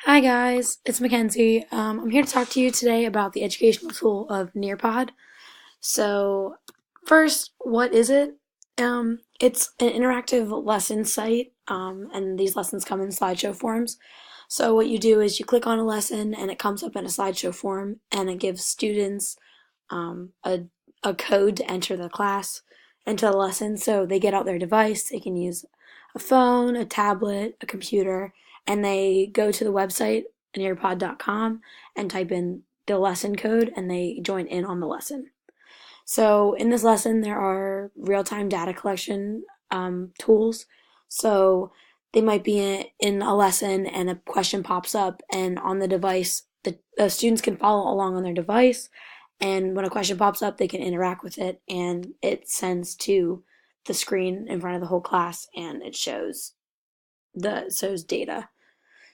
Hi guys, it's Mackenzie. I'm here to talk to you today about the educational tool of Nearpod. So, first, what is it? It's an interactive lesson site, and these lessons come in slideshow forms. So, what you do is you click on a lesson, and it comes up in a slideshow form, and it gives students um, a, a code to enter the class, into the lesson. So, they get out their device, they can use a phone, a tablet, a computer, and they go to the website, nearpod.com, and type in the lesson code, and they join in on the lesson. So in this lesson, there are real-time data collection tools. So they might be in a lesson and a question pops up, and on the device, the students can follow along on their device. And when a question pops up, they can interact with it, and it sends to the screen in front of the whole class, and it shows data.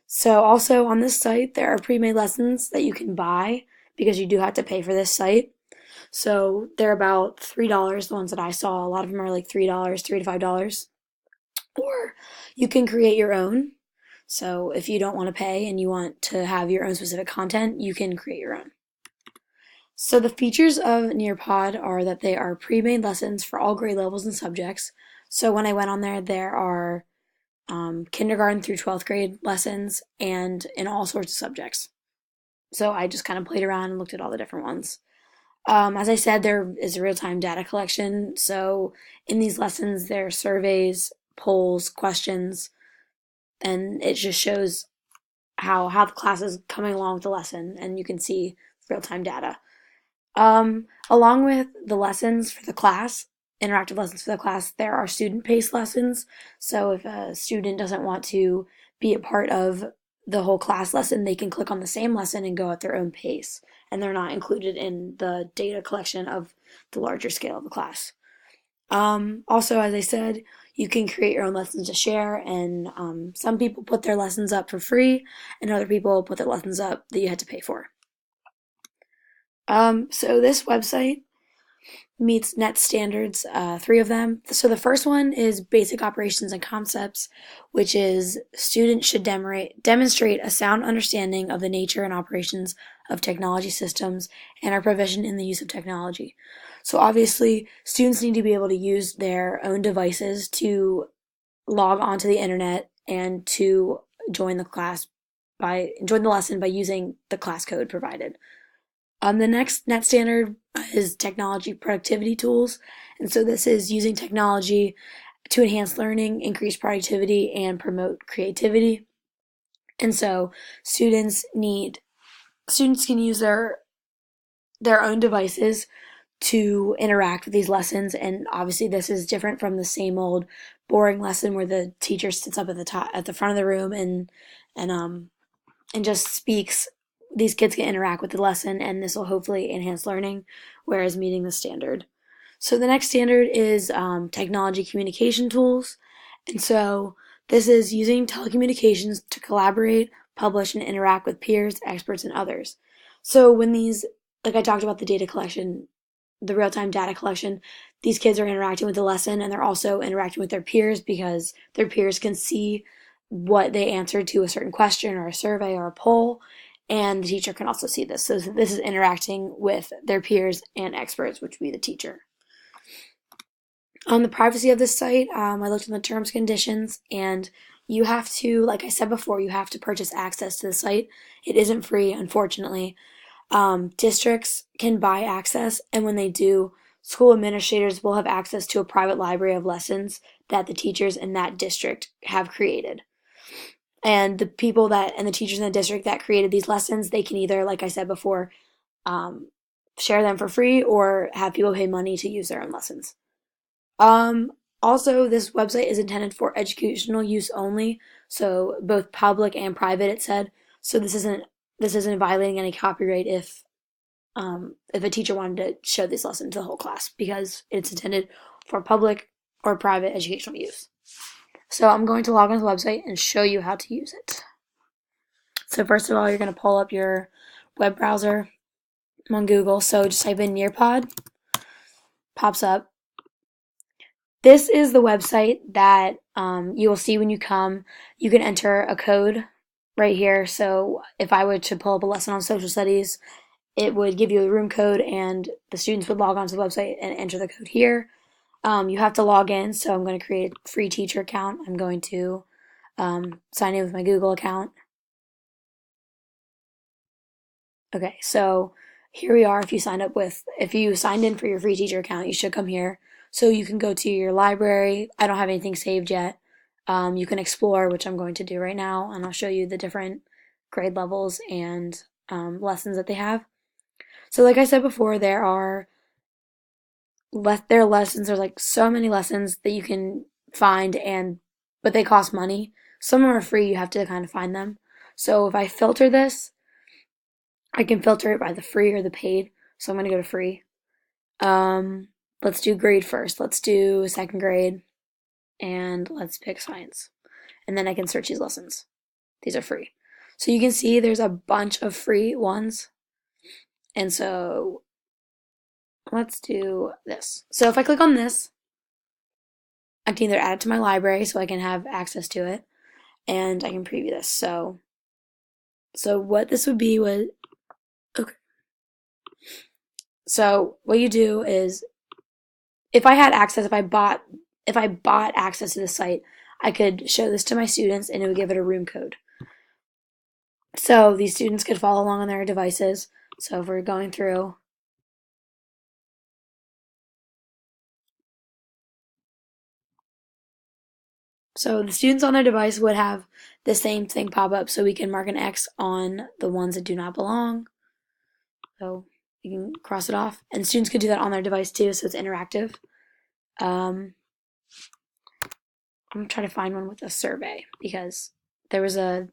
So also on this site, there are pre-made lessons that you can buy because you do have to pay for this site. So they're about $3, the ones that I saw. A lot of them are like $3, $3 to $5. Or you can create your own. So if you don't want to pay and you want to have your own specific content, you can create your own. So the features of Nearpod are that they are pre-made lessons for all grade levels and subjects. So when I went on there, there are kindergarten through 12th grade lessons and in all sorts of subjects. So I just kind of played around and looked at all the different ones. As I said, there is real-time data collection. So in these lessons, there are surveys, polls, questions, and it just shows how the class is coming along with the lesson, and you can see real-time data. Along with the lessons for the class, interactive lessons for the class, there are student-paced lessons. So if a student doesn't want to be a part of the whole class lesson, they can click on the same lesson and go at their own pace, and they're not included in the data collection of the larger scale of the class. Also, as I said, you can create your own lessons to share, and some people put their lessons up for free, and other people put their lessons up that you had to pay for. So this website meets net standards, three of them. So the first one is basic operations and concepts, which is students should demonstrate a sound understanding of the nature and operations of technology systems and our provision in the use of technology. So obviously, students need to be able to use their own devices to log onto the internet and to join the lesson by using the class code provided. The next net standard is technology productivity tools. And so this is using technology to enhance learning, increase productivity, and promote creativity. And so students can use their own devices to interact with these lessons. And obviously this is different from the same old boring lesson where the teacher sits up at the front of the room and just speaks. These kids can interact with the lesson, and this will hopefully enhance learning, whereas meeting the standard. So the next standard is technology communication tools. And so this is using telecommunications to collaborate, publish, and interact with peers, experts, and others. So when like I talked about the data collection, the real-time data collection, these kids are interacting with the lesson, and they're also interacting with their peers because their peers can see what they answered to a certain question or a survey or a poll, and the teacher can also see this. So this is interacting with their peers and experts, which would be the teacher. On the privacy of this site, I looked in the terms and conditions, and you have to, like I said before, you have to purchase access to the site. It isn't free, unfortunately. Districts can buy access, and when they do, school administrators will have access to a private library of lessons that the teachers in that district have created. And the teachers in the district that created these lessons, they can either, like I said before, share them for free or have people pay money to use their own lessons. Um, Also, this website is intended for educational use only, so both public and private, it said. So this isn't violating any copyright if a teacher wanted to show this lesson to the whole class because it's intended for public or private educational use. So I'm going to log on to the website and show you how to use it. So first of all, you're going to pull up your web browser on Google. So just type in Nearpod, pops up. This is the website that you will see when you come. You can enter a code right here. So if I were to pull up a lesson on social studies, it would give you a room code, and the students would log onto the website and enter the code here. You have to log in, so I'm going to create a free teacher account. I'm going to sign in with my Google account. Okay, so here we are. If you signed in for your free teacher account, you should come here. So you can go to your library. I don't have anything saved yet. You can explore, which I'm going to do right now, and I'll show you the different grade levels and lessons that they have. So like I said before, there are lessons. There's like so many lessons that you can find, but they cost money. Some of them are free. You have to kind of find them. So if I filter this, I can filter it by the free or the paid. So I'm going to go to free. Let's do grade first. Let's do second grade, and let's pick science. And then I can search these lessons. These are free. So you can see there's a bunch of free ones. And so let's do this. So if I click on this, I can either add it to my library so I can have access to it, and I can preview this. So what this would be was, okay. So what you do is, if I had access, if I bought access to the site, I could show this to my students and it would give it a room code. So these students could follow along on their devices. So if we're going through, so the students on their device would have the same thing pop up, so we can mark an X on the ones that do not belong. So you can cross it off, and students could do that on their device too, so it's interactive. I'm gonna try to find one with a survey, because there was a,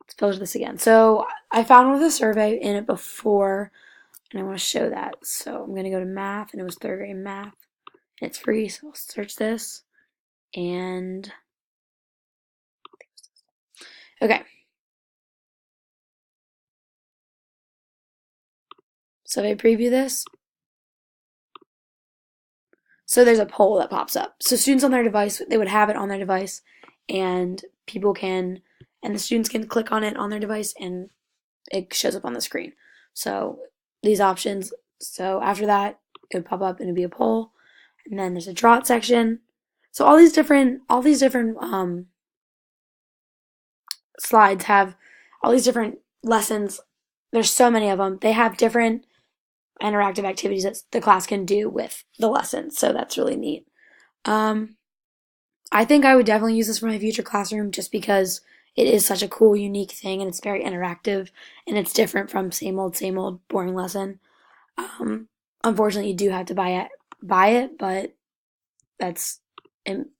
let's filter this again. So I found one with a survey in it before, and I want to show that. So I'm gonna go to math, and it was third grade math, and it's free, so I'll search this, and okay. So if I preview this, so there's a poll that pops up. So students on their device, they would have it on their device, and the students can click on it on their device, and it shows up on the screen. So these options, so after that, it would pop up and it'd be a poll, and then there's a draw it section. So all these different slides have all these different lessons. There's so many of them. They have different interactive activities that the class can do with the lesson, so that's really neat. I think I would definitely use this for my future classroom, just because it is such a cool, unique thing, and it's very interactive, and it's different from same old, boring lesson. Um, Unfortunately, you do have to buy it, but that's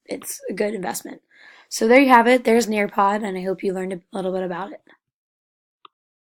it's a good investment. So there you have it. There's Nearpod, and I hope you learned a little bit about it.